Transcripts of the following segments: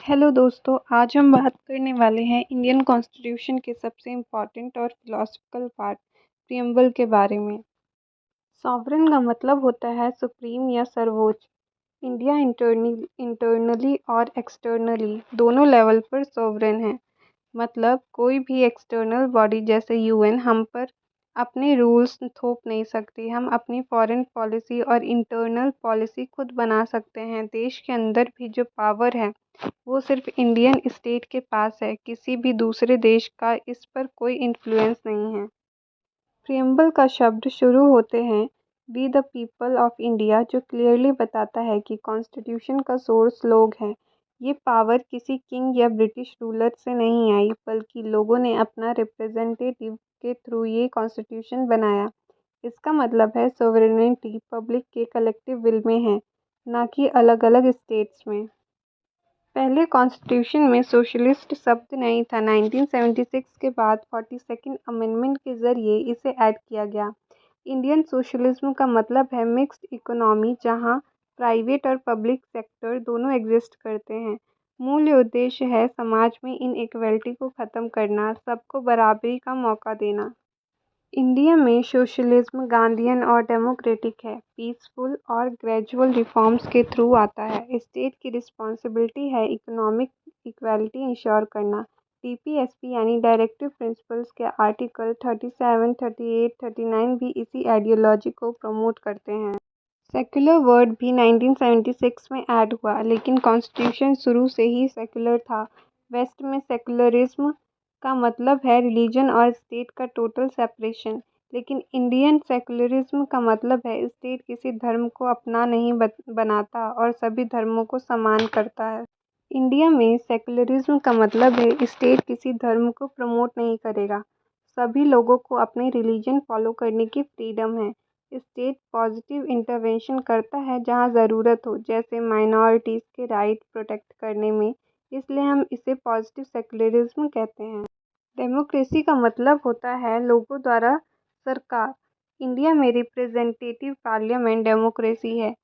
Hello दोस्तों, आज हम बात करने वाले हैं इंडियन कॉन्स्टिट्यूशन के सबसे इम्पोर्टेंट और फिलोसफिकल पार्ट प्रियम्बल के बारे में। सॉवरेन का मतलब होता है सुप्रीम या सर्वोच्च। इंडिया इंटरनली और एक्सटर्नली दोनों लेवल पर सॉवरेन है। मतलब कोई भी एक्सटर्नल बॉडी जैसे यूएन हम पर अपने रूल्स थोप नहीं सकती। हम अपनी फॉरेन पॉलिसी और इंटरनल पॉलिसी खुद बना सकते हैं। देश के अंदर भी जो पावर है वो सिर्फ इंडियन स्टेट के पास है। किसी भी दूसरे देश का इस पर कोई इन्फ्लुएंस नहीं है। प्रियम्बल का शब्द शुरू होते हैं we the people of India, जो क्लियरली बताता है कि कॉन्स्टिट्यूशन का सोर्स लोग हैं। ये पावर किसी किंग या ब्रिटिश रूलर से नहीं आई, बल्कि लोगों ने अपना रिप्रेजेंटेटिव के थ्रू ये कॉन्स्टिट्यूशन बनाया। इसका मतलब है सोवरेनिटी पब्लिक के कलेक्टिव विल में है, ना कि अलग अलग स्टेट्स में। पहले कॉन्स्टिट्यूशन में सोशलिस्ट शब्द नहीं था। 1976 के बाद 42nd अमेंडमेंट के ज़रिए इसे ऐड किया गया। इंडियन सोशलिज्म का मतलब है मिक्स्ड इकोनॉमी, जहां प्राइवेट और पब्लिक सेक्टर दोनों एग्जिस्ट करते हैं। मूल उद्देश्य है समाज में इनइक्वालिटी को ख़त्म करना, सबको बराबरी का मौका देना। इंडिया में सोशलिज्म गांधीयन और डेमोक्रेटिक है, पीसफुल और ग्रेजुअल रिफॉर्म्स के थ्रू आता है। स्टेट की रिस्पॉन्सिबिलिटी है इकोनॉमिक इक्वालिटी इंश्योर करना। डीपीएसपी यानी डायरेक्टिव प्रिंसिपल्स के आर्टिकल 37, 38, 39 भी इसी आइडियोलॉजी को प्रमोट करते हैं। सेक्युलर वर्ड भी 1976 में ऐड हुआ, लेकिन कॉन्स्टिट्यूशन शुरू से ही सेक्युलर था। वेस्ट में सेक्युलरिज्म का मतलब है रिलीजन और स्टेट का टोटल सेपरेशन, लेकिन इंडियन सेक्युलरिज्म का मतलब है स्टेट किसी धर्म को अपना नहीं बनाता और सभी धर्मों को समान करता है। इंडिया में सेक्युलरिज्म का मतलब है स्टेट किसी धर्म को प्रमोट नहीं करेगा, सभी लोगों को अपने रिलीजन फॉलो करने की फ्रीडम है। स्टेट पॉजिटिव इंटरवेंशन करता है जहां ज़रूरत हो, जैसे माइनॉरिटीज़ के राइट प्रोटेक्ट करने में, इसलिए हम इसे पॉजिटिव सेक्युलरिज्म कहते हैं। डेमोक्रेसी का मतलब होता है लोगों द्वारा सरकार। इंडिया में रिप्रेजेंटेटिव पार्लियामेंट डेमोक्रेसी है।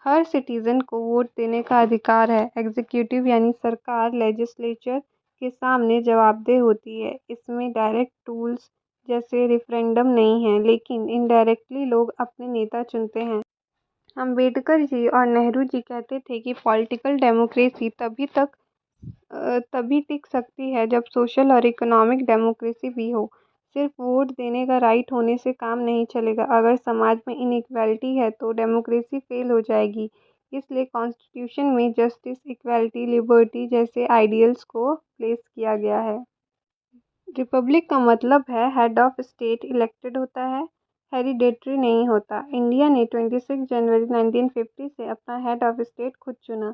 हर सिटीज़न को वोट देने का अधिकार है। एग्जीक्यूटिव यानी सरकार लेजिस्लेचर के सामने जवाबदेह होती है। इसमें डायरेक्ट टूल्स जैसे रेफरेंडम नहीं है, लेकिन इनडायरेक्टली लोग अपने नेता चुनते हैं। अम्बेडकर जी और नेहरू जी कहते थे कि पॉलिटिकल डेमोक्रेसी तभी टिक सकती है जब सोशल और इकोनॉमिक डेमोक्रेसी भी हो। सिर्फ वोट देने का राइट होने से काम नहीं चलेगा। अगर समाज में इनइक्वालिटी है तो डेमोक्रेसी फेल हो जाएगी। इसलिए कॉन्स्टिट्यूशन में जस्टिस, इक्वालिटी, लिबर्टी जैसे आइडियल्स को प्लेस किया गया है। रिपब्लिक का मतलब है हेड ऑफ स्टेट इलेक्टेड होता है, हेरिडेटरी नहीं होता। इंडिया ने 26 जनवरी 1950 से अपना हेड ऑफ स्टेट खुद चुना,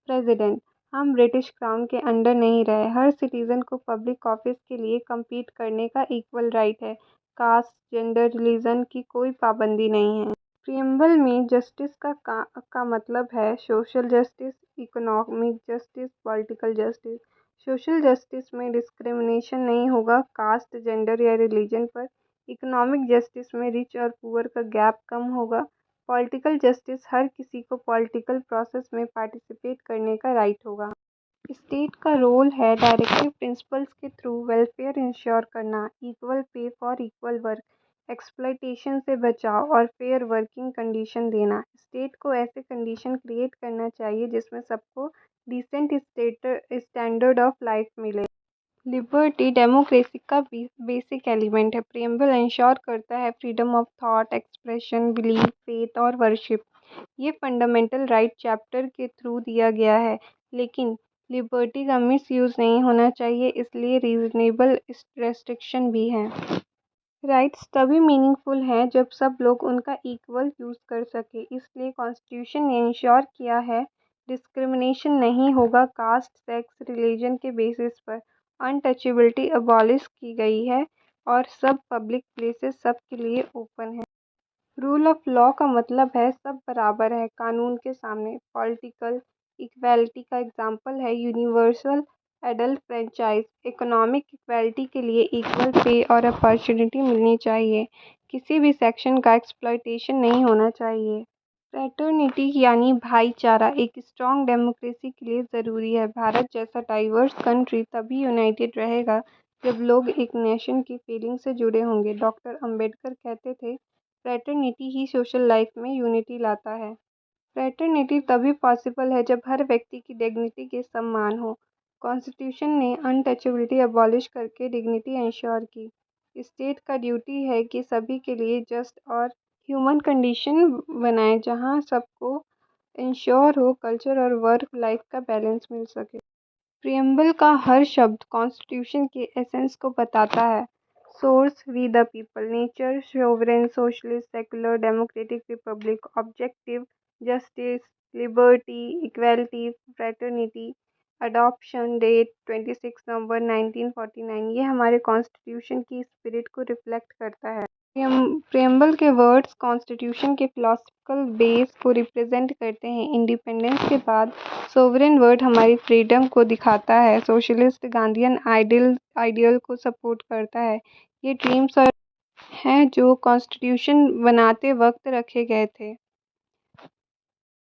प्रेसिडेंट। हम ब्रिटिश क्राउन के अंडर नहीं रहे। हर सिटीज़न को पब्लिक ऑफिस के लिए compete करने का इक्वल राइट है। कास्ट, जेंडर, रिलीजन की कोई पाबंदी नहीं है। प्रियम्बल में जस्टिस का मतलब है social justice, economic justice, political justice. Social justice में डिस्क्रिमिनेशन नहीं होगा कास्ट, जेंडर या रिलीजन पर। इकोनॉमिक जस्टिस में रिच और पुअर का गैप कम होगा। पॉलिटिकल जस्टिस हर किसी को पॉलिटिकल प्रोसेस में पार्टिसिपेट करने का राइट होगा। स्टेट का रोल है डायरेक्टिव प्रिंसिपल्स के थ्रू वेलफेयर इंश्योर करना, equal pay for equal work, exploitation से बचाव और फेयर वर्किंग कंडीशन देना। स्टेट को ऐसे कंडीशन क्रिएट करना चाहिए जिसमें सबको डिसेंट स्टैंडर्ड ऑफ लाइफ मिले। लिबर्टी डेमोक्रेसी का बेसिक एलिमेंट है। प्रियम्बल इंश्योर करता है freedom of thought, expression, belief, faith और वर्शिप। ये फंडामेंटल राइट चैप्टर के थ्रू दिया गया है, लेकिन लिबर्टी का मिसयूज़ नहीं होना चाहिए, इसलिए रीजनेबल रेस्ट्रिक्शन भी हैं। राइट्स तभी मीनिंगफुल हैं जब सब लोग उनका इक्वल यूज़ कर सके, इसलिए कॉन्स्टिट्यूशन ने इंश्योर किया है डिस्क्रिमिनेशन नहीं होगा कास्ट, सेक्स, रिलीजन के बेसिस पर। अनटचेबिलिटी अबॉलिश की गई है और सब पब्लिक प्लेसेस सबके लिए ओपन है। रूल ऑफ लॉ का मतलब है सब बराबर है कानून के सामने। पॉलिटिकल इक्वालिटी का एग्जाम्पल है universal adult franchise. Economic equality के लिए इक्वल पे और अपॉर्चुनिटी मिलनी चाहिए। किसी भी सेक्शन का एक्सप्लॉयटेशन नहीं होना चाहिए। फ्रेटर्निटी यानी भाईचारा एक स्ट्रॉन्ग डेमोक्रेसी के लिए ज़रूरी है। भारत जैसा डाइवर्स कंट्री तभी यूनाइटेड रहेगा जब लोग एक नेशन की फीलिंग से जुड़े होंगे। डॉक्टर अंबेडकर कहते थे, फ्रेटर्निटी ही सोशल लाइफ में यूनिटी लाता है। फ्रेटर्निटी तभी पॉसिबल है जब हर व्यक्ति की डिग्निटी के सम्मान हो। कॉन्स्टिट्यूशन ने अनटचेबिलिटी अबॉलिश करके डिग्निटी इंश्योर की। स्टेट का ड्यूटी है कि सभी के लिए जस्ट और ह्यूमन कंडीशन बनाए जहाँ सबको इंश्योर हो कल्चर और वर्क लाइफ का बैलेंस मिल सके। प्रियम्बल का हर शब्द कॉन्स्टिट्यूशन के एसेंस को बताता है। Source we the people, nature sovereign, socialist, secular, democratic republic, objective justice, liberty, equality, fraternity, adoption date 26 November 1949। ये हमारे कॉन्स्टिट्यूशन की स्पिरिट को रिफ्लेक्ट करता है। प्रियम्बल के वर्ड्स कॉन्स्टिट्यूशन के फिलोसफिकल बेस को रिप्रेजेंट करते हैं। इंडिपेंडेंस के बाद सोवरेन वर्ड हमारी फ्रीडम को दिखाता है। सोशलिस्ट गांधीयन आइडियल को सपोर्ट करता है। ये ड्रीम्स और हैं जो कॉन्स्टिट्यूशन बनाते वक्त रखे गए थे।